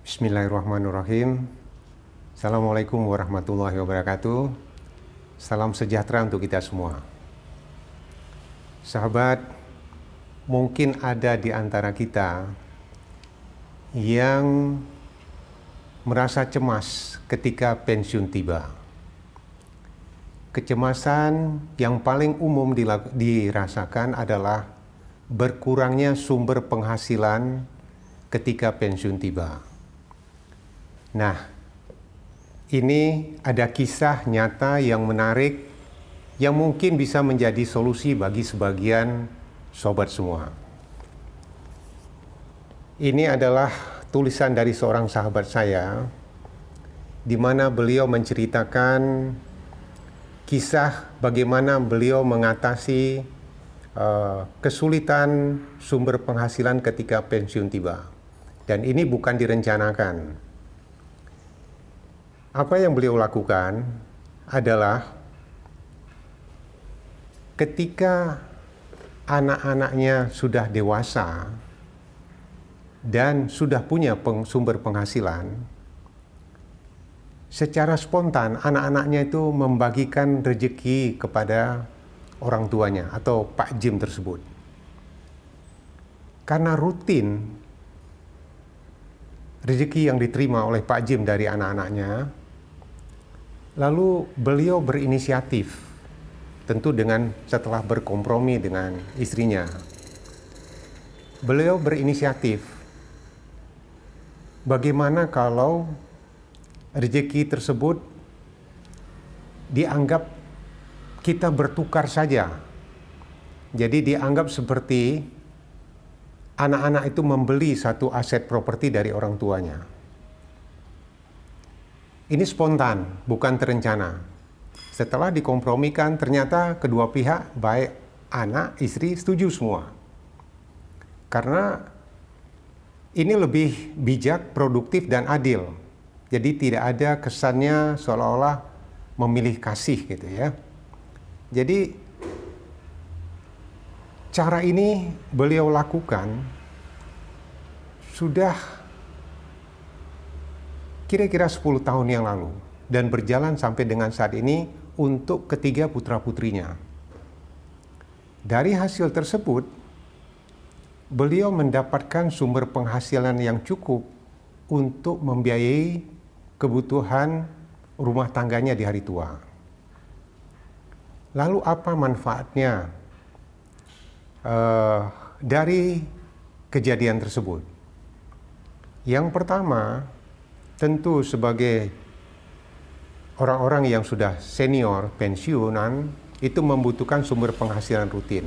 Bismillahirrahmanirrahim. Assalamualaikum warahmatullahi wabarakatuh. Salam sejahtera untuk kita semua. Sahabat, mungkin ada di antara kita yang merasa cemas ketika pensiun tiba. Kecemasan yang paling umum dirasakan adalah berkurangnya sumber penghasilan ketika pensiun tiba. Nah, ini ada kisah nyata yang menarik yang mungkin bisa menjadi solusi bagi sebagian sobat semua. Ini adalah tulisan dari seorang sahabat saya, di mana beliau menceritakan kisah bagaimana beliau mengatasi kesulitan sumber penghasilan ketika pensiun tiba. Dan ini bukan direncanakan. Apa yang beliau lakukan adalah ketika anak-anaknya sudah dewasa dan sudah punya sumber penghasilan, secara spontan anak-anaknya itu membagikan rezeki kepada orang tuanya atau Pak Jim tersebut. Karena rutin rezeki yang diterima oleh Pak Jim dari anak-anaknya, lalu beliau berinisiatif, tentu setelah berkompromi dengan istrinya. Beliau berinisiatif, bagaimana kalau rezeki tersebut dianggap kita bertukar saja. Jadi dianggap seperti anak-anak itu membeli satu aset properti dari orang tuanya. Ini spontan, bukan terencana. Setelah dikompromikan, ternyata kedua pihak, baik anak, istri, setuju semua. Karena ini lebih bijak, produktif, dan adil. Jadi tidak ada kesannya seolah-olah memilih kasih gitu ya. Jadi cara ini beliau lakukan sudah kira-kira 10 tahun yang lalu dan berjalan sampai dengan saat ini untuk ketiga putra-putrinya. Dari hasil tersebut, beliau mendapatkan sumber penghasilan yang cukup untuk membiayai kebutuhan rumah tangganya di hari tua. Lalu apa manfaatnya dari kejadian tersebut? Yang pertama, tentu sebagai orang-orang yang sudah senior, pensiunan, itu membutuhkan sumber penghasilan rutin.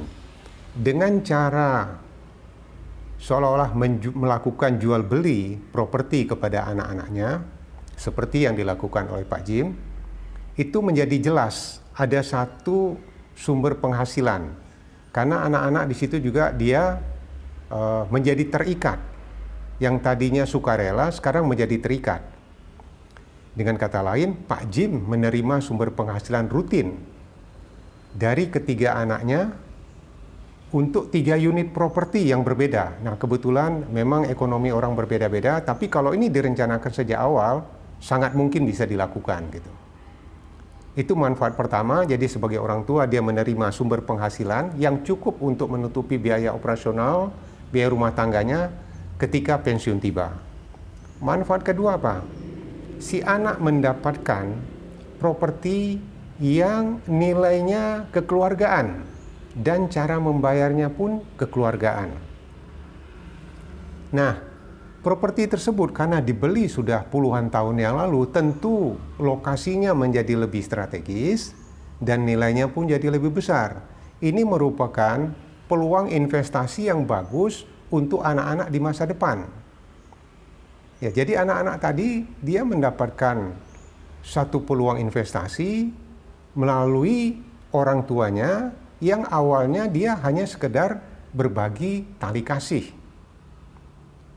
Dengan cara seolah-olah melakukan jual beli properti kepada anak-anaknya, seperti yang dilakukan oleh Pak Jim, itu menjadi jelas ada satu sumber penghasilan. Karena anak-anak di situ juga dia menjadi terikat. Yang tadinya sukarela sekarang menjadi terikat. Dengan kata lain, Pak Jim menerima sumber penghasilan rutin dari ketiga anaknya untuk 3 unit properti yang berbeda. Nah, kebetulan memang ekonomi orang berbeda-beda, tapi kalau ini direncanakan sejak awal, sangat mungkin bisa dilakukan gitu. Itu manfaat pertama. Jadi sebagai orang tua dia menerima sumber penghasilan yang cukup untuk menutupi biaya operasional, biaya rumah tangganya ketika pensiun tiba. Manfaat kedua apa? Si anak mendapatkan properti yang nilainya kekeluargaan dan cara membayarnya pun kekeluargaan. Nah, properti tersebut karena dibeli sudah puluhan tahun yang lalu, tentu lokasinya menjadi lebih strategis dan nilainya pun jadi lebih besar. Ini merupakan peluang investasi yang bagus untuk anak-anak di masa depan. Ya, jadi anak-anak tadi dia mendapatkan satu peluang investasi melalui orang tuanya yang awalnya dia hanya sekedar berbagi tali kasih.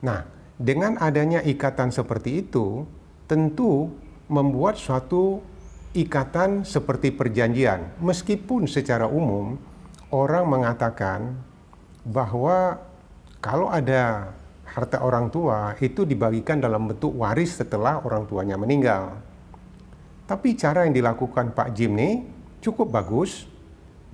Nah, dengan adanya ikatan seperti itu, tentu membuat suatu ikatan seperti perjanjian. Meskipun secara umum orang mengatakan bahwa kalau ada harta orang tua itu dibagikan dalam bentuk waris setelah orang tuanya meninggal. Tapi cara yang dilakukan Pak Jim nih cukup bagus,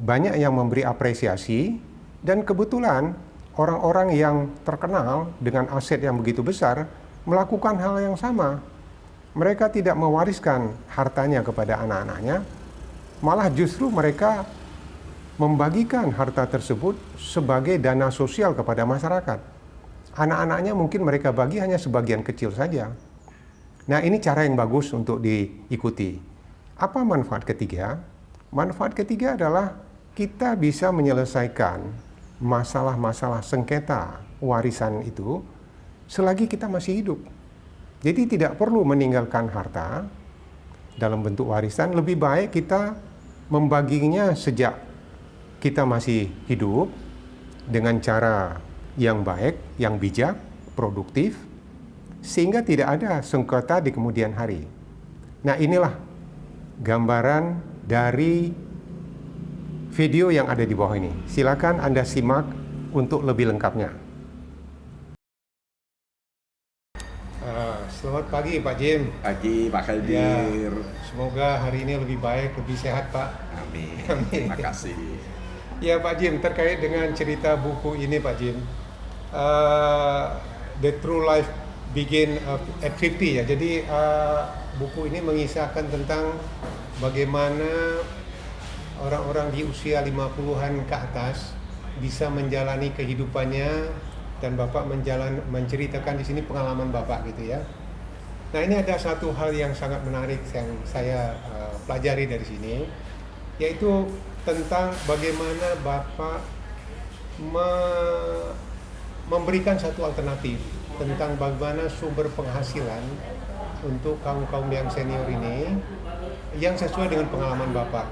banyak yang memberi apresiasi, dan kebetulan orang-orang yang terkenal dengan aset yang begitu besar melakukan hal yang sama. Mereka tidak mewariskan hartanya kepada anak-anaknya, malah justru mereka membagikan harta tersebut sebagai dana sosial kepada masyarakat. Anak-anaknya mungkin mereka bagi hanya sebagian kecil saja. Nah, ini cara yang bagus untuk diikuti. Apa manfaat ketiga? Manfaat ketiga adalah kita bisa menyelesaikan masalah-masalah sengketa warisan itu selagi kita masih hidup. Jadi tidak perlu meninggalkan harta dalam bentuk warisan, lebih baik kita membaginya sejak kita masih hidup dengan cara yang baik, yang bijak, produktif, sehingga tidak ada sengketa di kemudian hari. Nah, inilah gambaran dari video yang ada di bawah ini. Silakan Anda simak untuk lebih lengkapnya. Selamat pagi Pak Jim. Pagi Pak Khaldir. Ya, semoga hari ini lebih baik, lebih sehat Pak. Amin. Terima kasih. Ya Pak Jim, terkait dengan cerita buku ini Pak Jim, The True Life Begin at 50 ya. Jadi buku ini mengisahkan tentang bagaimana orang-orang di usia 50-an ke atas bisa menjalani kehidupannya, dan Bapak menceritakan di sini pengalaman Bapak gitu ya. Nah, ini ada satu hal yang sangat menarik yang saya pelajari dari sini, yaitu tentang bagaimana Bapak memberikan satu alternatif tentang bagaimana sumber penghasilan untuk kaum-kaum yang senior ini yang sesuai dengan pengalaman Bapak.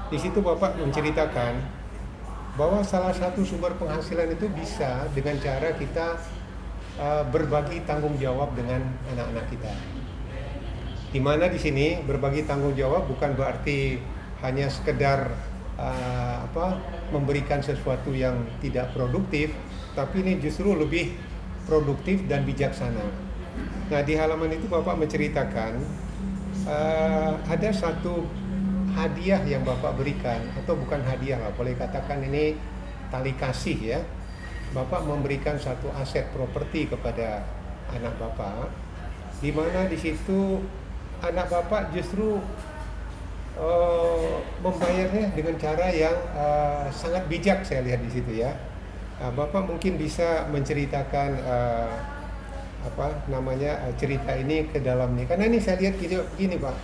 Di situ Bapak menceritakan bahwa salah satu sumber penghasilan itu bisa dengan cara kita berbagi tanggung jawab dengan anak-anak kita. Di mana di sini berbagi tanggung jawab bukan berarti hanya sekedar memberikan sesuatu yang tidak produktif, tapi ini justru lebih produktif dan bijaksana. Nah, di halaman itu Bapak menceritakan ada satu hadiah yang Bapak berikan, atau bukan hadiah lah, boleh katakan ini tali kasih ya. Bapak memberikan satu aset properti kepada anak Bapak, di mana di situ anak Bapak justru membayarnya dengan cara yang sangat bijak, saya lihat di situ ya. Bapak mungkin bisa menceritakan cerita ini ke dalamnya, karena ini saya lihat begini Pak,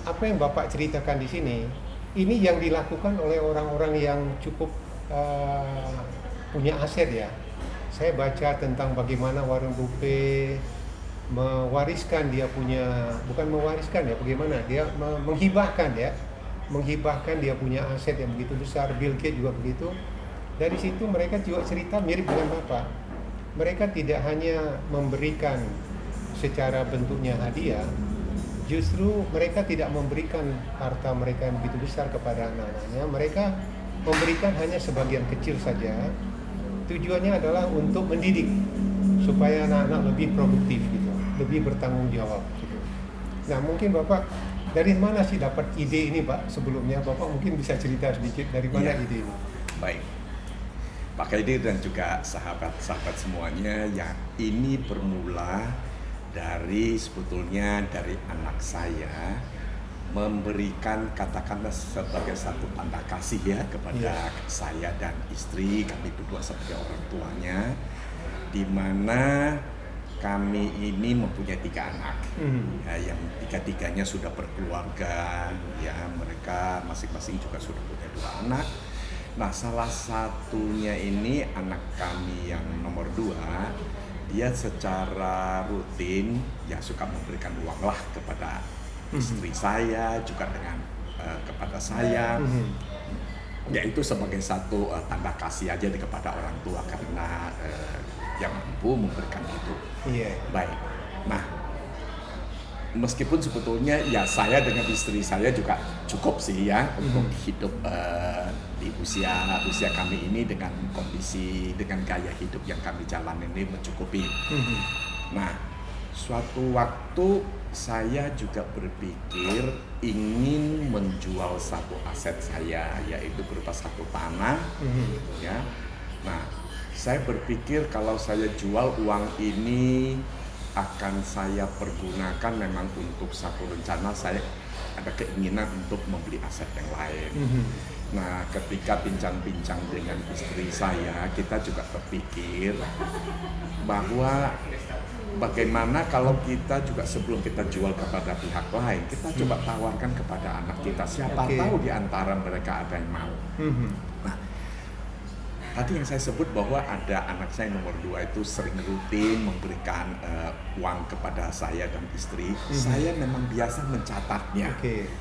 apa yang Bapak ceritakan di sini, ini yang dilakukan oleh orang-orang yang cukup punya aset ya. Saya baca tentang bagaimana Warren Buffett mewariskan dia punya, bukan mewariskan ya, bagaimana dia menghibahkan dia punya aset yang begitu besar. Bill Gates juga begitu. Dari situ mereka juga cerita mirip dengan Bapak. Mereka tidak hanya memberikan secara bentuknya hadiah, justru mereka tidak memberikan harta mereka yang begitu besar kepada anak-anaknya. Mereka memberikan hanya sebagian kecil saja. Tujuannya adalah untuk mendidik supaya anak-anak lebih produktif gitu, lebih bertanggung jawab gitu. Nah, mungkin Bapak dari mana sih dapat ide ini Pak? Sebelumnya Bapak mungkin bisa cerita sedikit dari mana ide ini. Baik, Pak Khaldir dan juga sahabat-sahabat semuanya, ya ini bermula dari sebetulnya dari anak saya memberikan katakanlah sebagai satu tanda kasih ya kepada saya dan istri, kami berdua sebagai orang tuanya, di mana kami ini mempunyai 3 anak, ya, yang 3-tiganya sudah berkeluarga, ya mereka masing-masing juga sudah punya 2 anak. Nah, salah satunya ini anak kami yang nomor 2, dia secara rutin ya suka memberikan uang lah kepada istri saya, juga dengan kepada saya, yaitu sebagai satu tanda kasih aja kepada orang tua karena yang mampu memberikan itu. Yeah. Baik. Nah, meskipun sebetulnya ya saya dengan istri saya juga cukup sih ya untuk hidup di usia kami ini dengan kondisi, dengan gaya hidup yang kami jalan ini mencukupi. Nah, suatu waktu saya juga berpikir ingin menjual satu aset saya, yaitu berupa satu tanah, ya. Nah, saya berpikir kalau saya jual uang ini akan saya pergunakan memang untuk satu rencana, saya ada keinginan untuk membeli aset yang lain. Nah, ketika bincang-bincang dengan istri saya, kita juga berpikir bahwa bagaimana kalau kita juga sebelum kita jual kepada pihak lain, kita coba tawarkan kepada anak kita, siapa tahu di antara mereka ada yang mau. Nah, tadi yang saya sebut bahwa ada anak saya nomor 2 itu sering rutin memberikan uang kepada saya dan istri. Saya memang biasa mencatatnya,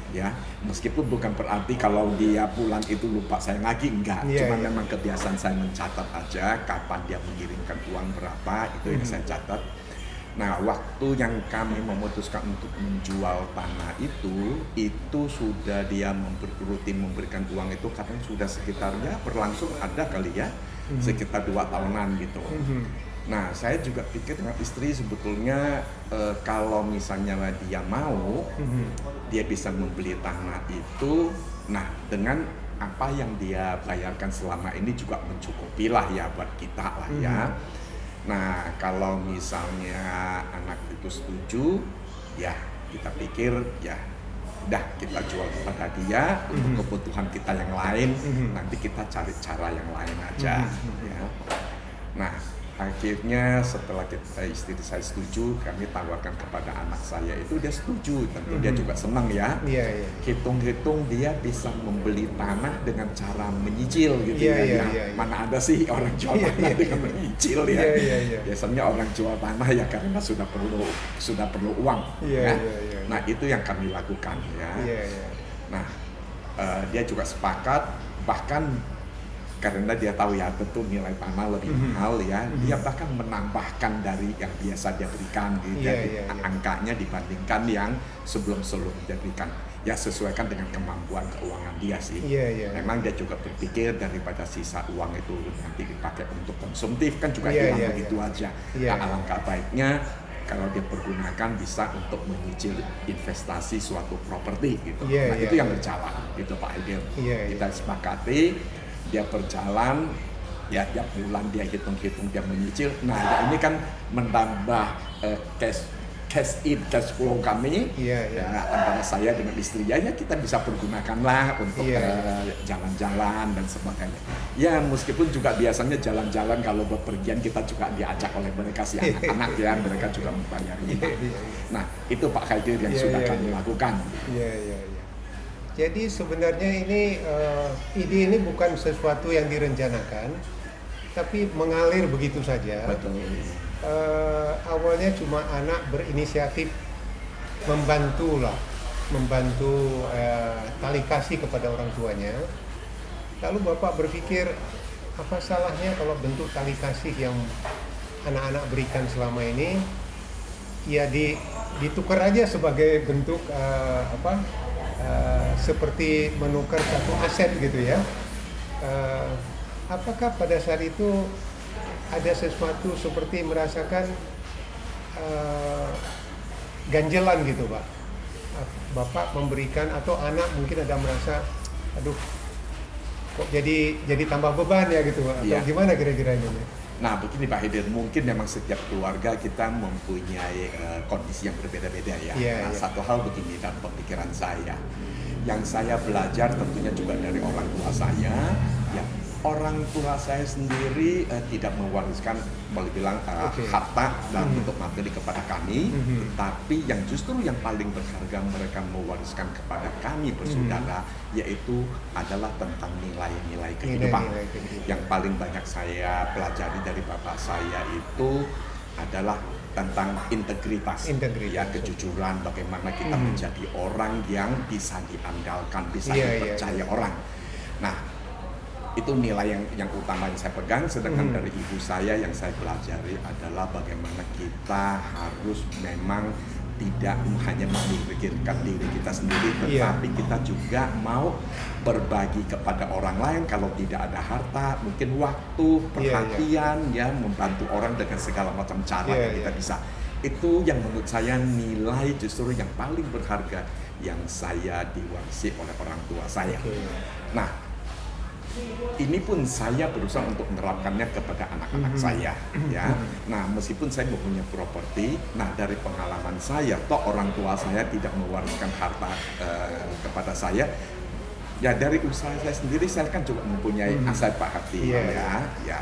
ya. Meskipun bukan berarti kalau dia pulang itu lupa saya nagih, enggak. Cuma memang kebiasaan saya mencatat aja kapan dia mengirimkan uang berapa, itu yang saya catat. Nah, waktu yang kami memutuskan untuk menjual tanah itu sudah dia rutin memberikan uang itu kadang sudah sekitarnya berlangsung ada kali ya, sekitar 2 tahunan gitu. Nah, saya juga pikir dengan istri sebetulnya kalau misalnya dia mau, dia bisa membeli tanah itu, nah dengan apa yang dia bayarkan selama ini juga mencukupi lah ya buat kita lah ya. Nah, kalau misalnya anak itu setuju, ya kita pikir ya udah kita jual kepada dia untuk kebutuhan kita yang lain, nanti kita cari cara yang lain aja. Ya. Nah, akhirnya setelah istri saya setuju, kami tawarkan kepada anak saya itu, dia setuju, tentu dia juga senang ya. Hitung-hitung dia bisa membeli tanah dengan cara menyicil gitu ya. Mana ada sih orang jual tanah dengan menyicil ya. Biasanya orang jual tanah ya karena sudah perlu uang. Nah, itu yang kami lakukan ya. Nah, dia juga sepakat, bahkan karena dia tahu ya tentu nilai tanah lebih mahal ya, dia bahkan menambahkan dari yang biasa dia berikan gitu, angkanya dibandingkan yang sebelum dia berikan. Ya sesuaikan dengan kemampuan keuangan dia sih. Memang dia juga berpikir daripada sisa uang itu nanti dipakai untuk konsumtif kan juga hilang begitu aja. Nah, alangkah baiknya kalau dia pergunakan bisa untuk menyicil investasi suatu properti gitu. Nah, itu yang berjalan gitu Pak Aidil. Kita sepakati dia berjalan, ya tiap bulan dia hitung-hitung, dia menyicil. Nah, ini kan menambah cash flow kami, antara saya dengan istrinya, ya kita bisa pergunakanlah untuk jalan-jalan dan sebagainya. Ya meskipun juga biasanya jalan-jalan kalau bepergian kita juga diajak oleh mereka si anak-anak ya, mereka juga membayar kita. Nah, itu Pak Khaidir yang sudah kami lakukan. Jadi sebenarnya ini ide ini bukan sesuatu yang direncanakan, tapi mengalir begitu saja. Betul. Awalnya cuma anak berinisiatif membantu tali kasih kepada orang tuanya. Lalu Bapak berpikir, apa salahnya kalau bentuk tali kasih yang anak-anak berikan selama ini ya ditukar aja sebagai bentuk seperti menukar satu aset gitu ya. Apakah pada saat itu ada sesuatu seperti merasakan ganjelan gitu Pak? Bapak memberikan atau anak mungkin ada merasa, aduh kok jadi tambah beban ya gitu Pak? Atau gimana kira-kira ini? Nah begini Pak Hidir, mungkin memang setiap keluarga kita mempunyai kondisi yang berbeda-beda ya. Satu hal begini dalam pemikiran saya, yang saya belajar tentunya juga dari orang tua saya, ya orang tua saya sendiri tidak mewariskan, boleh bilang harta dalam bentuk materi kepada kami, tapi yang justru yang paling berharga mereka mewariskan kepada kami bersaudara, yaitu adalah tentang nilai-nilai kehidupan. Yang paling banyak saya pelajari dari bapak saya itu adalah tentang integritas. Ya, kejujuran, bagaimana kita menjadi orang yang bisa diandalkan, bisa dipercaya orang. Nah, itu nilai yang utama yang saya pegang. Sedangkan dari ibu saya yang saya pelajari adalah bagaimana kita harus memang tidak hanya memikirkan diri kita sendiri, tetapi kita juga mau berbagi kepada orang lain. Kalau tidak ada harta, mungkin waktu, perhatian, ya membantu orang dengan segala macam cara yang kita bisa. Itu yang menurut saya nilai justru yang paling berharga yang saya diwarisi oleh orang tua saya. Nah, ini pun saya berusaha untuk menerapkannya kepada anak-anak saya, ya. Nah, meskipun saya mempunyai properti, nah dari pengalaman saya, toh orang tua saya tidak mewariskan harta kepada saya. Ya dari usaha saya sendiri, saya kan juga mempunyai aset Pak Hati, ya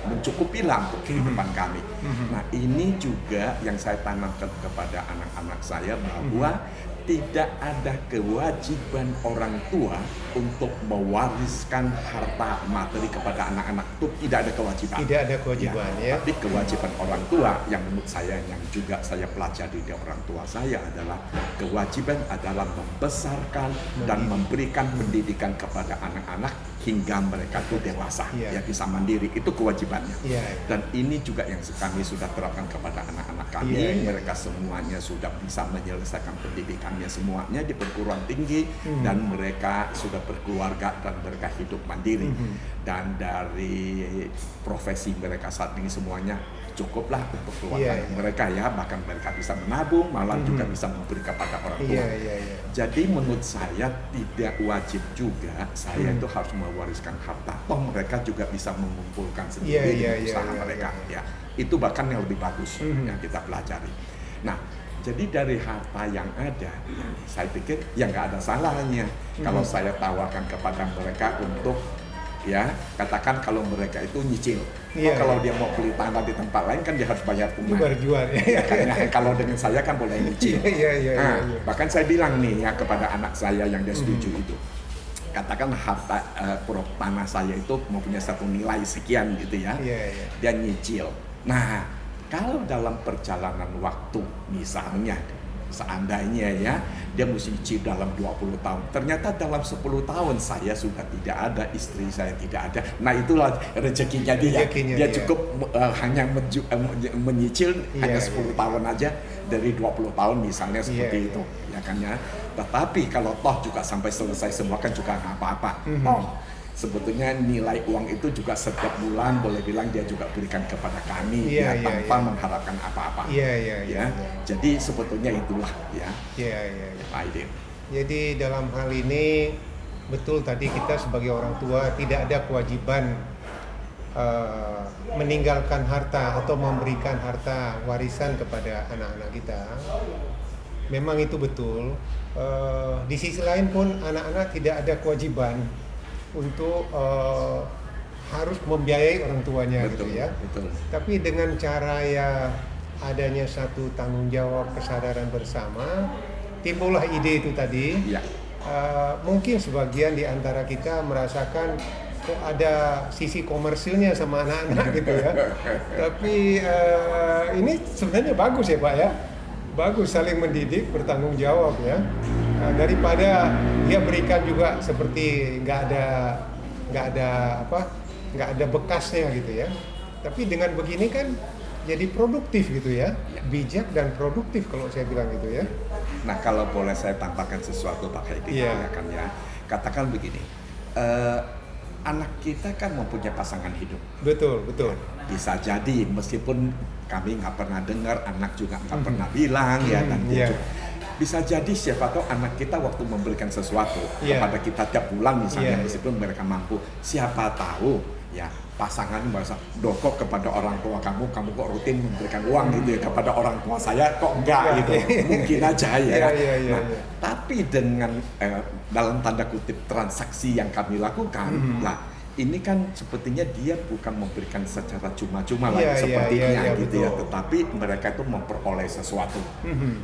mencukupilah untuk kehidupan kami. Nah, ini juga yang saya tanamkan kepada anak-anak saya bahwa tidak ada kewajiban orang tua untuk mewariskan harta materi kepada anak-anak. Itu tidak ada kewajiban. Tidak ada kewajiban, ya. Tapi kewajiban orang tua yang menurut saya, yang juga saya pelajari dari orang tua saya adalah kewajiban adalah membesarkan dan memberikan pendidikan kepada anak-anak hingga mereka itu dewasa, ya bisa mandiri. Itu kewajibannya. Dan ini juga yang kami sudah terapkan kepada anak-anak kami. Mereka semuanya sudah bisa menyelesaikan pendidikannya semuanya di perguruan tinggi, dan mereka sudah berkeluarga dan mereka hidup mandiri. Dan dari profesi mereka saat ini semuanya cukuplah untuk keluarga mereka, ya, bahkan mereka bisa menabung, malah juga bisa memberi kepada orang tua. Jadi menurut saya tidak wajib juga saya itu harus mewariskan harta, toh mereka juga bisa mengumpulkan sendiri dengan usaha mereka. Ya, itu bahkan yang lebih bagus yang kita pelajari. Nah, jadi dari harta yang ada, saya pikir ya nggak ada salahnya kalau saya tawarkan kepada mereka untuk, ya, katakan kalau mereka itu nyicil. Kalau dia mau beli tanah di tempat lain kan dia harus bayar bunga. Kalau dengan saya kan boleh nyicil. Bahkan saya bilang nih ya kepada anak saya yang dia setuju itu, katakan harta tanah saya itu mempunyai satu nilai sekian gitu ya, dia nyicil. Nah, kalau dalam perjalanan waktu misalnya, seandainya ya, dia mesti nyicil dalam 20 tahun. Ternyata dalam 10 tahun saya sudah tidak ada, istri saya tidak ada. Nah, itulah rezekinya dia. Dia cukup hanya menyicil hanya 10 tahun aja dari 20 tahun misalnya seperti itu. Ya kan ya. Tetapi kalau toh juga sampai selesai semua kan juga nggak apa-apa. Sebetulnya nilai uang itu juga setiap bulan boleh bilang dia juga berikan kepada kami, tanpa mengharapkan apa-apa. Jadi sebetulnya itulah ya. Pak Aidil. Jadi dalam hal ini betul tadi kita sebagai orang tua tidak ada kewajiban meninggalkan harta atau memberikan harta warisan kepada anak-anak kita. Memang itu betul. Di sisi lain pun anak-anak tidak ada kewajiban untuk harus membiayai orang tuanya, gitu ya. Tapi dengan cara ya adanya satu tanggung jawab, kesadaran bersama, timbullah ide itu tadi. Mungkin sebagian di antara kita merasakan kok ada sisi komersilnya sama anak-anak gitu ya. Tapi ini sebenarnya bagus ya Pak ya. Bagus saling mendidik, bertanggung jawab ya. Daripada dia berikan juga seperti nggak ada bekasnya gitu ya. Tapi dengan begini kan jadi produktif gitu ya, bijak dan produktif kalau saya bilang gitu ya. Nah, kalau boleh saya tambahkan sesuatu Pak Hedi, ya kan ya. Katakan begini, anak kita kan mempunyai pasangan hidup. Betul. Bisa jadi meskipun kami nggak pernah dengar, anak juga nggak pernah bilang ya, dan bisa jadi siapa tahu anak kita waktu memberikan sesuatu kepada kita tiap bulan misalnya, meskipun mereka mampu, siapa tahu ya pasangan merasa dokok kepada orang tua kamu kok rutin memberikan uang gitu ya kepada orang tua saya kok enggak gitu, mungkin aja ya. Nah, tapi dengan dalam tanda kutip transaksi yang kami lakukan, lah ini kan sepertinya dia bukan memberikan secara cuma-cuma sepertinya gitu ya, tetapi mereka itu memperoleh sesuatu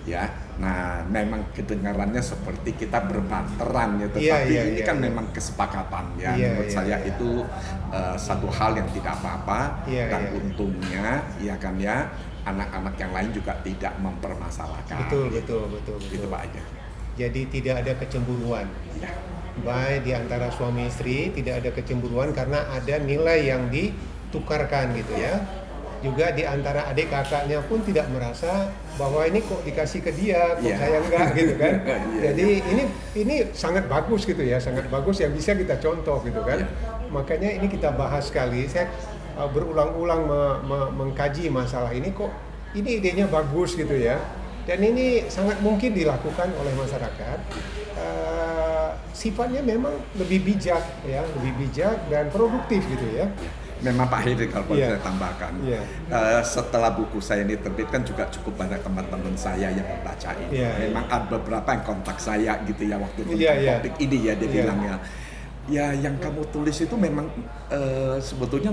ya. Nah, memang kedengarannya seperti kita berbarteran ya, tetapi ini kan memang kesepakatan ya. Menurut saya itu satu hal yang tidak apa-apa, dan untungnya ya kan ya, anak-anak yang lain juga tidak mempermasalahkan. Betul. Gitu Pak aja. Jadi tidak ada kecemburuan. Baik di antara suami istri tidak ada kecemburuan karena ada nilai yang ditukarkan gitu ya. juga di antara adik kakaknya pun tidak merasa bahwa ini kok dikasih ke dia, kok Iya. saya enggak gitu kan. Iya, Jadi ini sangat bagus gitu ya, sangat bagus yang bisa kita contoh gitu kan. Iya. Makanya ini kita bahas sekali. Saya berulang-ulang mengkaji masalah ini, kok ini idenya bagus gitu ya. Dan ini sangat mungkin dilakukan oleh masyarakat. Sifatnya memang lebih bijak ya, lebih bijak dan produktif gitu ya. Memang Pak Hedi kalau boleh Iya. saya tambahkan, Iya. setelah buku saya ini terbit kan juga cukup banyak teman-teman saya yang membaca ini. Iya, iya. Memang ada beberapa yang kontak saya gitu ya waktu tentang Iya, iya. topik ini ya, dia Iya. bilang ya yang kamu tulis itu memang sebetulnya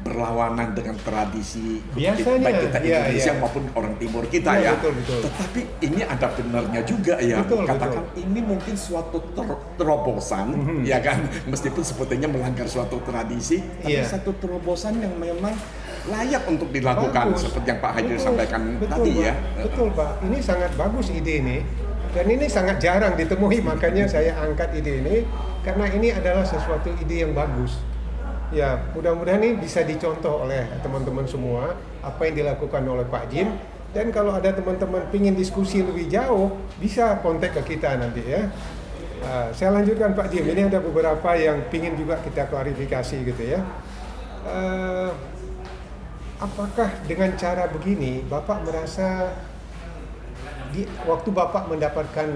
berlawanan dengan tradisi Biasanya, baik kita iya, Indonesia iya. maupun orang Timur kita Iya, ya. betul, betul. Tetapi ini ada benarnya juga ya. Betul, Katakan ini mungkin suatu terobosan ya kan, meskipun sebetulnya melanggar suatu tradisi, tapi Iya. satu terobosan yang memang layak untuk dilakukan Bagus. seperti yang Pak Haidir Betul, sampaikan betul, tadi Pak. ya. Betul Pak, ini sangat bagus ide ini. Dan ini sangat jarang ditemui, makanya saya angkat ide ini. Karena ini adalah sesuatu ide yang bagus. Ya, mudah-mudahan ini bisa dicontoh oleh teman-teman semua, apa yang dilakukan oleh Pak Jim. Dan kalau ada teman-teman pingin diskusi lebih jauh, bisa kontak ke kita nanti ya. Saya lanjutkan Pak Jim, ini ada beberapa yang pingin juga kita klarifikasi gitu ya. Apakah dengan cara begini Bapak merasa waktu Bapak mendapatkan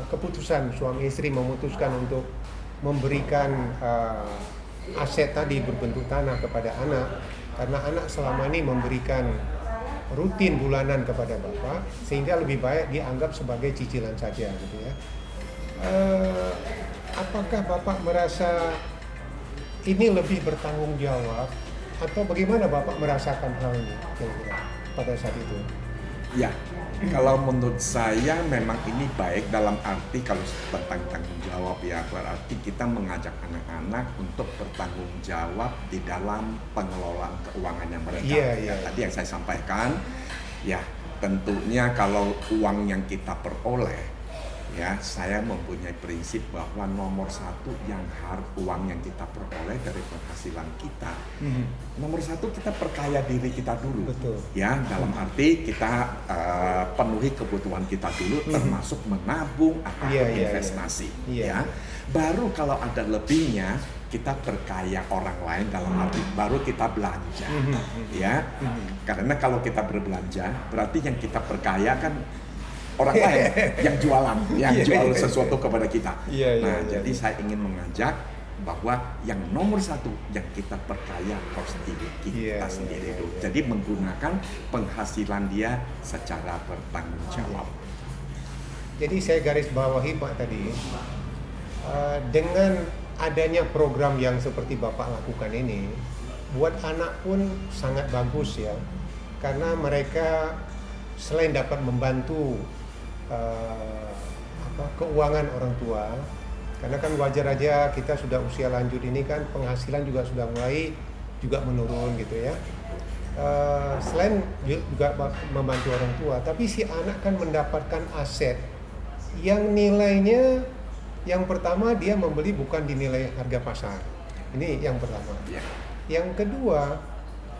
keputusan suami istri memutuskan untuk memberikan aset tadi berbentuk tanah kepada anak, karena anak selama ini memberikan rutin bulanan kepada Bapak, sehingga lebih baik dianggap sebagai cicilan saja gitu ya. Apakah Bapak merasa ini lebih bertanggung jawab, atau bagaimana Bapak merasakan hal ini kira-kira pada saat itu? Ya, kalau menurut saya memang ini baik dalam arti kalau tentang tanggung jawab ya, berarti kita mengajak anak-anak untuk bertanggung jawab di dalam pengelolaan keuangannya mereka. Iya, Ya, iya. tadi yang saya sampaikan, ya tentunya kalau uang yang kita peroleh, ya saya mempunyai prinsip bahwa nomor satu uang yang kita peroleh dari penghasilan kita, nomor satu kita perkaya diri kita dulu. Betul. Ya, dalam arti kita penuhi kebutuhan kita dulu, termasuk menabung atau Iya, iya, investasi. iya. Ya, baru kalau ada lebihnya kita perkaya orang lain, dalam arti baru kita belanja. Ya, karena kalau kita berbelanja berarti yang kita perkaya kan orang lain yang jualan, yang Iya, jual iya, sesuatu kepada kita. Iya, iya, Nah, iya, jadi iya. saya ingin mengajak bahwa yang nomor satu yang kita perkaya harus diri kita Iya, sendiri iya, dulu. iya. Jadi menggunakan penghasilan dia secara bertanggung jawab. Jadi saya garis bawahi Pak tadi, dengan adanya program yang seperti Bapak lakukan ini, buat anak pun sangat bagus ya, karena mereka selain dapat membantu keuangan orang tua, karena kan wajar aja kita sudah usia lanjut ini kan penghasilan juga sudah mulai juga menurun gitu ya. Selain juga membantu orang tua, tapi si anak kan mendapatkan aset yang nilainya, yang pertama dia membeli bukan dinilai harga pasar. Ini yang pertama. Ya. Yang kedua,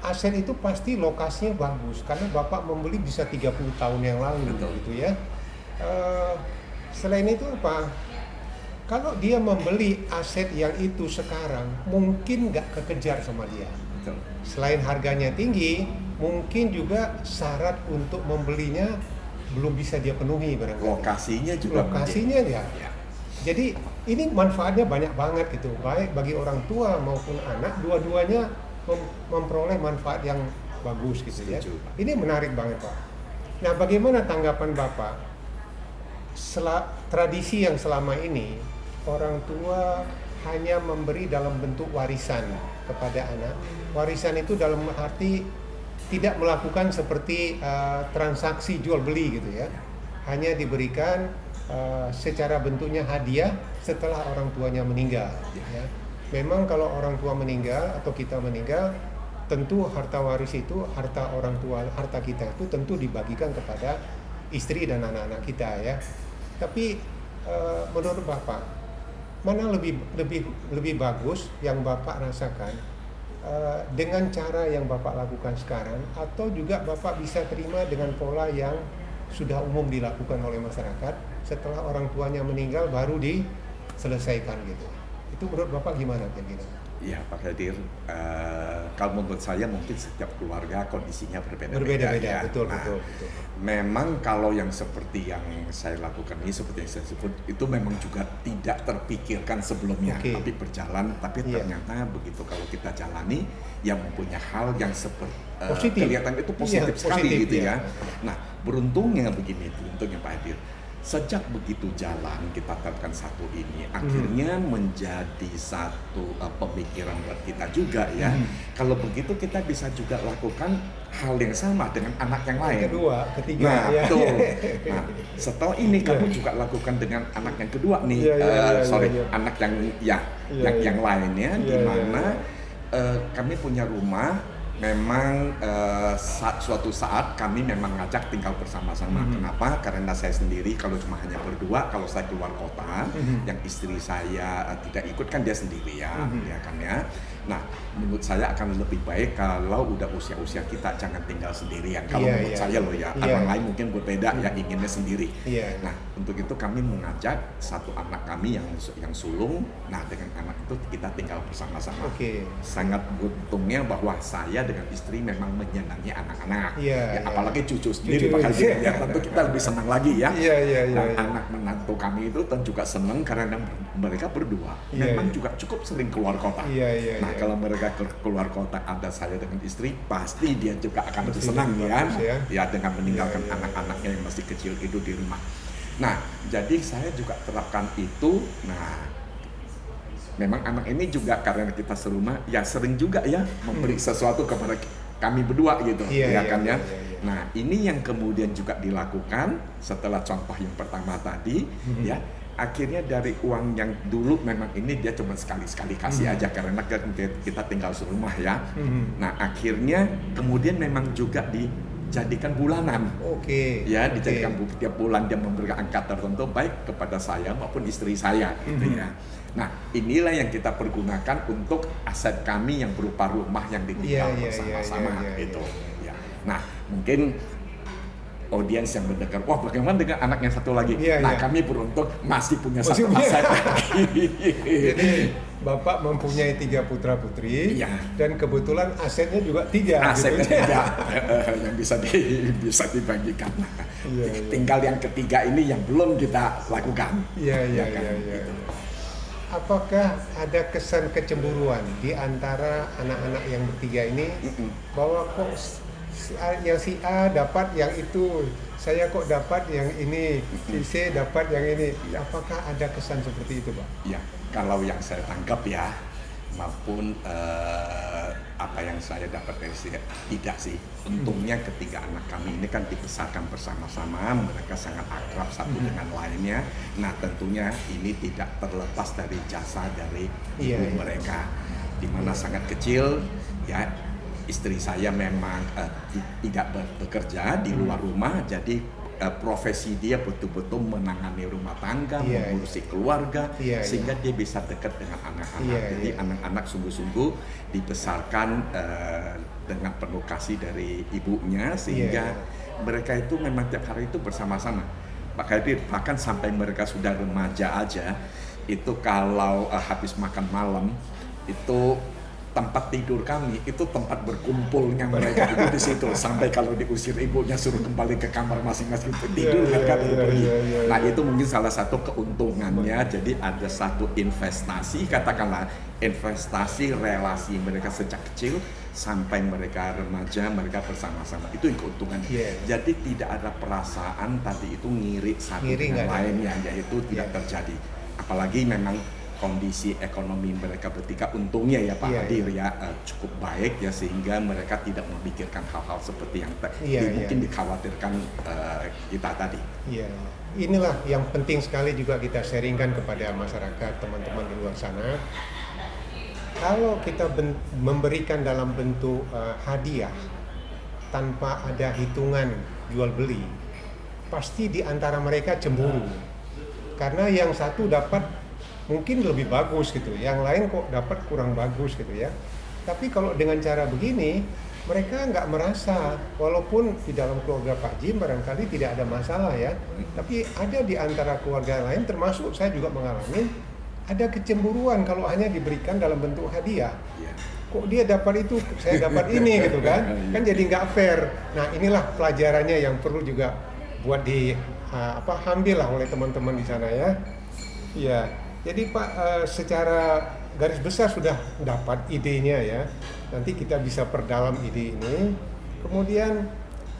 aset itu pasti lokasinya bagus karena Bapak membeli bisa 30 tahun yang lalu. Betul. Gitu ya. Selain itu apa? Kalau dia membeli aset yang itu sekarang, mungkin nggak kekejar sama dia. Betul. Selain harganya tinggi, mungkin juga syarat untuk membelinya belum bisa dia penuhi barangkali. Lokasinya juga Lokasinya ya. Ya. Jadi ini manfaatnya banyak banget gitu, baik bagi orang tua maupun anak, dua-duanya memperoleh manfaat yang bagus gitu ya. Setuju, Pak. Ini menarik banget Pak. Nah, bagaimana tanggapan Bapak? Tradisi yang selama ini orang tua hanya memberi dalam bentuk warisan kepada anak. Warisan itu dalam arti tidak melakukan seperti transaksi jual beli gitu ya. Hanya diberikan secara bentuknya hadiah setelah orang tuanya meninggal. Ya. Memang kalau orang tua meninggal atau kita meninggal, tentu harta waris itu, harta orang tua, harta kita itu tentu dibagikan kepada istri dan anak-anak kita ya. Tapi menurut Bapak, mana lebih bagus yang Bapak rasakan? dengan cara yang Bapak lakukan sekarang, atau juga Bapak bisa terima dengan pola yang sudah umum dilakukan oleh masyarakat setelah orang tuanya meninggal baru diselesaikan gitu. Itu menurut Bapak gimana kira-kira? Ya Pak Hadir, kalau menurut saya mungkin setiap keluarga kondisinya berbeda-beda. Berbeda-beda, Ya. betul. Memang kalau yang seperti yang saya lakukan ini, seperti yang saya sebut, itu memang juga tidak terpikirkan sebelumnya, Oke. tapi berjalan, tapi Iya. ternyata begitu kalau kita jalani, yang mempunyai hal yang seperti Positif. kelihatan itu positif Iya, sekali positif, gitu ya. ya. Nah, beruntungnya begini, beruntungnya Pak Hadir, sejak begitu jalan kita terapkan satu ini, akhirnya menjadi satu pemikiran buat kita juga ya. Kalau begitu kita bisa juga lakukan hal yang sama dengan anak yang lain. Yang kedua, ketiga, Nah, ya. betul. Nah, setelah ini kamu juga lakukan dengan anak yang kedua nih, Iya. anak yang Iya. yang lainnya, Iya, di mana iya. kami punya rumah. Memang suatu saat kami memang ngajak tinggal bersama-sama. Kenapa? Karena saya sendiri kalau cuma hanya berdua, kalau saya keluar kota, yang istri saya tidak ikut kan dia sendirian, ya kan ya. Nah, menurut saya akan lebih baik kalau udah usia-usia kita jangan tinggal sendirian. Kalau menurut saya loh ya, orang lain mungkin berbeda ya inginnya sendiri. Iya. Nah, untuk itu kami mengajak satu anak kami yang sulung. Nah, dengan anak itu kita tinggal bersama-sama. Oke. Sangat beruntungnya bahwa saya dengan istri memang menyenangi anak-anak. Iya, iya. Apalagi cucu sendiri Cucu, bakal iya. ya, tentu kita lebih senang lagi ya. Iya. Nah, anak menantu kami itu tentu juga senang karena mereka berdua Iya, memang iya. juga cukup sering keluar kota. Iya. Nah, kalau mereka keluar kota ada saya dengan istri, pasti dia juga akan lebih Pasti senang lebih ya. bagus, ya. Ya, dengan meninggalkan Iya. anak-anaknya yang masih kecil itu di rumah. Nah, jadi saya juga terapkan itu. Nah, memang anak ini juga karena kita serumah, ya sering juga ya memberi sesuatu kepada kami berdua gitu, Iya, kan ya. iya, iya. Nah, ini yang kemudian juga dilakukan setelah contoh yang pertama tadi, ya. Akhirnya dari uang yang dulu memang ini dia cuma sekali-sekali kasih aja karena kita tinggal serumah ya. Nah, akhirnya kemudian memang juga dijadikan bulanan. Oke. Ya, dijadikan tiap bulan dia memberikan angka tertentu baik kepada saya maupun istri saya gitu ya. Nah, inilah yang kita pergunakan untuk aset kami yang berupa rumah yang ditinggal Iya, bersama-sama iya, gitu. Ya. Nah, mungkin audiens yang mendengar, wah bagaimana dengan anak yang satu lagi? Iya, Nah, iya. kami beruntung masih punya Masih satu punya. aset lagi. Jadi Bapak mempunyai 3 putra-putri, Iya. dan kebetulan asetnya juga 3. Asetnya gitu. tiga yang bisa dibagikan. Iya. Tinggal yang ketiga ini yang belum kita lakukan. Iya. Ya kan? Gitu. Apakah ada kesan kecemburuan di antara anak-anak yang bertiga ini bahwa kok yang si A dapat yang itu, saya kok dapat yang ini, si C dapat yang ini? Apakah ada kesan seperti itu, Pak? Ya, kalau yang saya tangkap ya, maupun apa yang saya dapat dari tidak sih. Untungnya ketiga anak kami ini kan dibesarkan bersama-sama, mereka sangat akrab satu dengan lainnya. Nah, tentunya ini tidak terlepas dari jasa dari ibu mereka, di mana sangat kecil ya. Istri saya memang tidak bekerja di luar rumah, jadi profesi dia betul-betul menangani rumah tangga, mengurusi keluarga, sehingga dia bisa dekat dengan anak-anak. Jadi anak-anak sungguh-sungguh dibesarkan dengan penuh kasih dari ibunya, sehingga mereka itu memang tiap hari itu bersama-sama. Bahkan sampai mereka sudah remaja aja, itu kalau habis makan malam itu tempat tidur kami itu tempat berkumpulnya mereka itu di situ, sampai kalau diusir ibunya suruh kembali ke kamar masing-masing tidur mereka baru pergi. Nah, itu mungkin salah satu keuntungannya. Jadi ada satu investasi, katakanlah investasi relasi mereka sejak kecil sampai mereka remaja, mereka bersama-sama, itu yang keuntungan. Jadi tidak ada perasaan tadi itu ngiri satu dengan lainnya, yaitu tidak terjadi. Apalagi memang kondisi ekonomi mereka bertiga untungnya ya Pak Hadir ya cukup baik ya, sehingga mereka tidak memikirkan hal-hal seperti yang mungkin dikhawatirkan kita tadi. Iya, inilah yang penting sekali juga kita sharingkan kepada masyarakat, teman-teman di luar sana. Kalau kita memberikan dalam bentuk hadiah tanpa ada hitungan jual beli, pasti di antara mereka cemburu karena yang satu dapat mungkin lebih bagus gitu, yang lain kok dapat kurang bagus gitu ya. Tapi kalau dengan cara begini, mereka nggak merasa, walaupun di dalam keluarga Pak Jim barangkali tidak ada masalah ya, tapi ada di antara keluarga lain, termasuk saya juga mengalami, ada kecemburuan kalau hanya diberikan dalam bentuk hadiah. Iya. Kok dia dapat itu, saya dapat ini gitu kan? Kan jadi nggak fair. Nah inilah pelajarannya yang perlu juga buat ambil lah oleh teman-teman di sana ya. Iya. Jadi Pak, secara garis besar sudah dapat idenya ya. Nanti kita bisa perdalam ide ini. Kemudian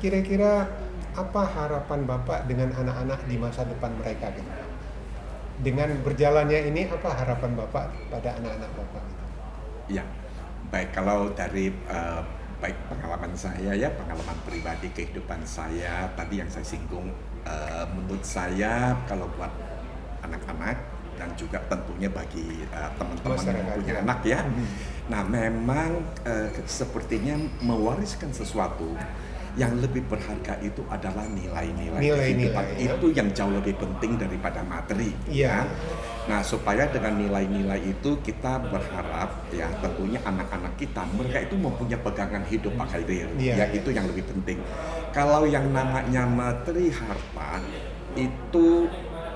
kira-kira apa harapan Bapak dengan anak-anak di masa depan mereka gitu? Dengan berjalannya ini apa harapan Bapak pada anak-anak Bapak? Ya, baik kalau dari baik pengalaman saya ya, pengalaman pribadi kehidupan saya tadi yang saya singgung, menurut saya kalau buat anak-anak dan juga tentunya bagi teman-teman yang punya anak ya. Nah memang sepertinya mewariskan sesuatu yang lebih berharga itu adalah nilai-nilai kehidupan ya. Itu yang jauh lebih penting daripada materi. Iya. Nah supaya dengan nilai-nilai itu kita berharap ya tentunya anak-anak kita mereka itu mempunyai pegangan hidup Pak Khaidir. Iya. Ya itu yang lebih penting. Kalau yang namanya materi harta itu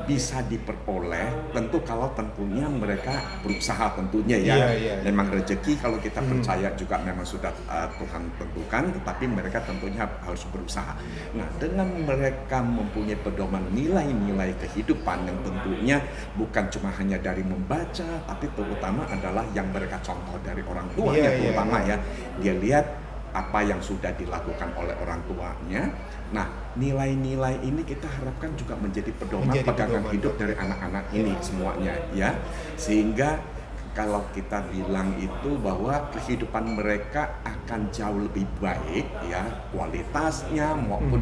bisa diperoleh tentu kalau tentunya mereka berusaha tentunya ya. Memang rezeki kalau kita percaya juga memang sudah Tuhan tentukan, tetapi mereka tentunya harus berusaha. Nah dengan mereka mempunyai pedoman nilai-nilai kehidupan yang tentunya bukan cuma hanya dari membaca, tapi terutama adalah yang mereka contoh dari orang tuanya terutama ya. Dia lihat apa yang sudah dilakukan oleh orang tuanya. Nah, nilai-nilai ini kita harapkan juga menjadi pedoman pegangan hidup dari anak-anak ini semuanya ya. Sehingga kalau kita bilang itu bahwa kehidupan mereka akan jauh lebih baik ya, kualitasnya maupun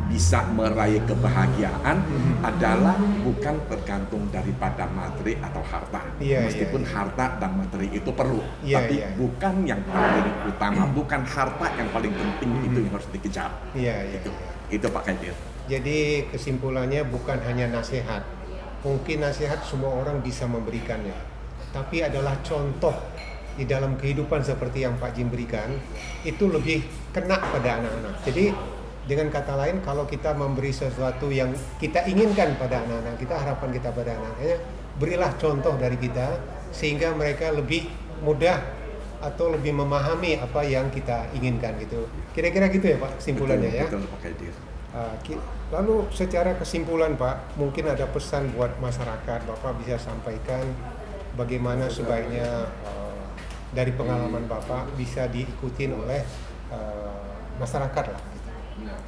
bisa meraih kebahagiaan adalah bukan tergantung daripada materi atau harta. Meskipun harta dan materi itu perlu, tapi bukan yang paling utama, bukan harta yang paling penting itu yang harus dikejar. Itu Pak Khaidir. Jadi kesimpulannya bukan hanya nasihat. Mungkin nasihat semua orang bisa memberikannya, tapi adalah contoh di dalam kehidupan seperti yang Pak Jim berikan, itu lebih kena pada anak-anak. Jadi dengan kata lain, kalau kita memberi sesuatu yang kita inginkan pada anak-anak kita, harapan kita pada anak-anaknya, berilah contoh dari kita sehingga mereka lebih mudah atau lebih memahami apa yang kita inginkan gitu. Kira-kira gitu ya Pak kesimpulannya. Betul Pak Khaidir. Lalu secara kesimpulan Pak, mungkin ada pesan buat masyarakat Bapak bisa sampaikan bagaimana sebaiknya dari pengalaman Bapak bisa diikutin oleh masyarakat lah gitu.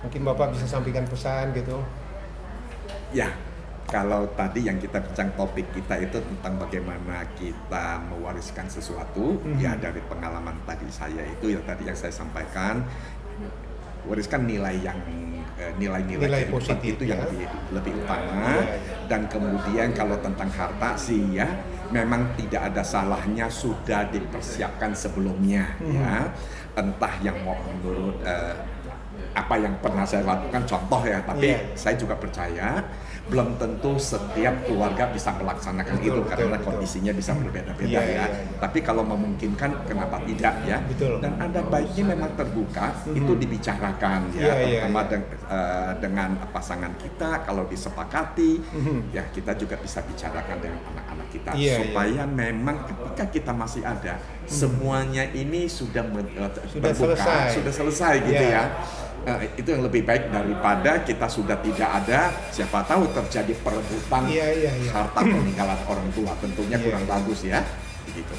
Mungkin Bapak bisa sampaikan pesan gitu. Ya, kalau tadi yang kita bincang topik kita itu tentang bagaimana kita mewariskan sesuatu, ya dari pengalaman tadi saya itu ya tadi yang saya sampaikan, wariskan nilai-nilai positif itu yang lebih utama. Dan kemudian kalau tentang harta sih ya memang tidak ada salahnya sudah dipersiapkan sebelumnya ya, entah yang mau menurut apa yang pernah saya lakukan contoh ya, tapi saya juga percaya belum tentu setiap keluarga bisa melaksanakan itu karena kondisinya bisa berbeda-beda ya. Tapi kalau memungkinkan kenapa tidak ya? Dan ada baiknya memang terbuka itu dibicarakan ya, terutama dengan pasangan kita kalau disepakati ya kita juga bisa bicarakan dengan anak-anak kita supaya memang ketika kita masih ada semuanya ini sudah terbuka, sudah selesai gitu ya. Itu yang lebih baik daripada kita sudah tidak ada, siapa tahu terjadi perebutan harta peninggalan orang tua, tentunya kurang bagus ya, begitu.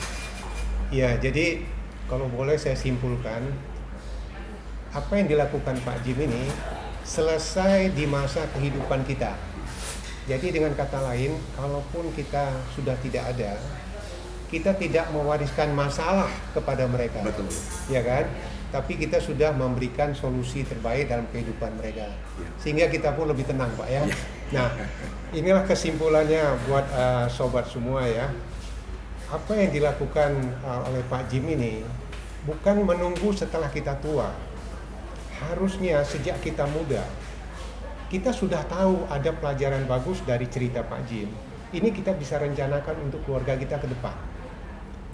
Iya, jadi kalau boleh saya simpulkan, apa yang dilakukan Pak Jim ini selesai di masa kehidupan kita. Jadi dengan kata lain, kalaupun kita sudah tidak ada, kita tidak mewariskan masalah kepada mereka. Betul. Ya kan? Tapi kita sudah memberikan solusi terbaik dalam kehidupan mereka, sehingga kita pun lebih tenang Pak ya. Nah inilah kesimpulannya buat sobat semua ya. Apa yang dilakukan oleh Pak Jim ini bukan menunggu setelah kita tua, harusnya sejak kita muda kita sudah tahu ada pelajaran bagus dari cerita Pak Jim. Ini kita bisa rencanakan untuk keluarga kita ke depan.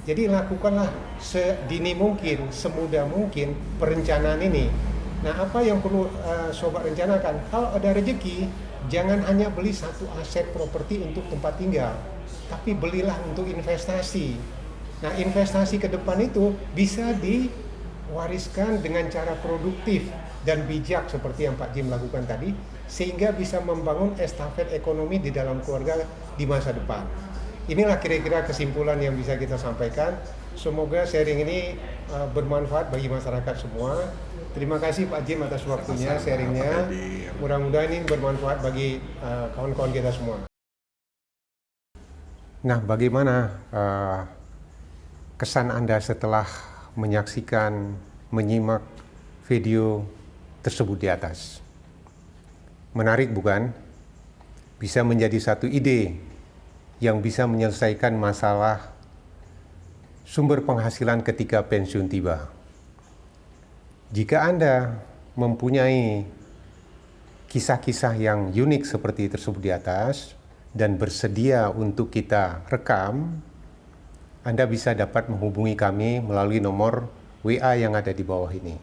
Jadi lakukanlah sedini mungkin, semudah mungkin perencanaan ini. Nah, apa yang perlu sobat rencanakan? Kalau ada rezeki, jangan hanya beli satu aset properti untuk tempat tinggal, tapi belilah untuk investasi. Nah, investasi ke depan itu bisa diwariskan dengan cara produktif dan bijak seperti yang Pak Jim lakukan tadi, sehingga bisa membangun estafet ekonomi di dalam keluarga di masa depan. Inilah kira-kira kesimpulan yang bisa kita sampaikan. Semoga sharing ini bermanfaat bagi masyarakat semua. Terima kasih Pak Jim atas waktunya, sharingnya. Mudah-mudahan ini bermanfaat bagi kawan-kawan kita semua. Nah, bagaimana kesan Anda setelah menyaksikan, menyimak video tersebut di atas? Menarik bukan? Bisa menjadi satu ide yang bisa menyelesaikan masalah sumber penghasilan ketika pensiun tiba. Jika Anda mempunyai kisah-kisah yang unik seperti tersebut di atas dan bersedia untuk kita rekam, Anda bisa dapat menghubungi kami melalui nomor WA yang ada di bawah ini.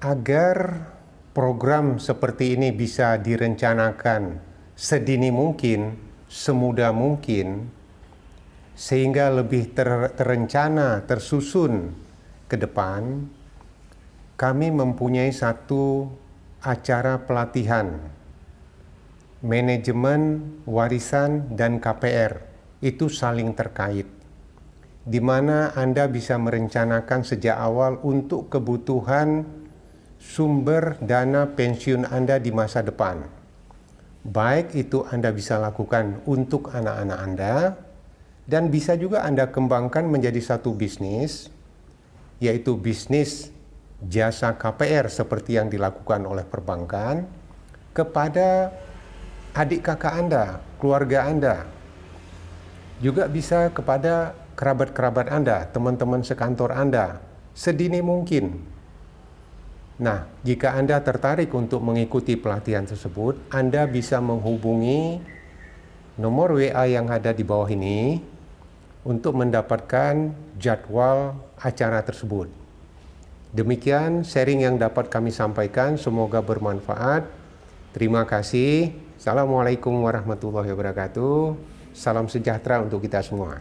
Agar program seperti ini bisa direncanakan sedini mungkin, semudah mungkin, sehingga lebih terencana, tersusun ke depan, kami mempunyai satu acara pelatihan manajemen warisan dan KPR. Itu saling terkait, di mana Anda bisa merencanakan sejak awal untuk kebutuhan sumber dana pensiun Anda di masa depan. Baik itu Anda bisa lakukan untuk anak-anak Anda, dan bisa juga Anda kembangkan menjadi satu bisnis, yaitu bisnis jasa KPR seperti yang dilakukan oleh perbankan kepada adik kakak Anda, keluarga Anda. Juga bisa kepada kerabat-kerabat Anda, teman-teman sekantor Anda, sedini mungkin. Nah, jika Anda tertarik untuk mengikuti pelatihan tersebut, Anda bisa menghubungi nomor WA yang ada di bawah ini untuk mendapatkan jadwal acara tersebut. Demikian sharing yang dapat kami sampaikan, semoga bermanfaat. Terima kasih. Assalamualaikum warahmatullahi wabarakatuh. Salam sejahtera untuk kita semua.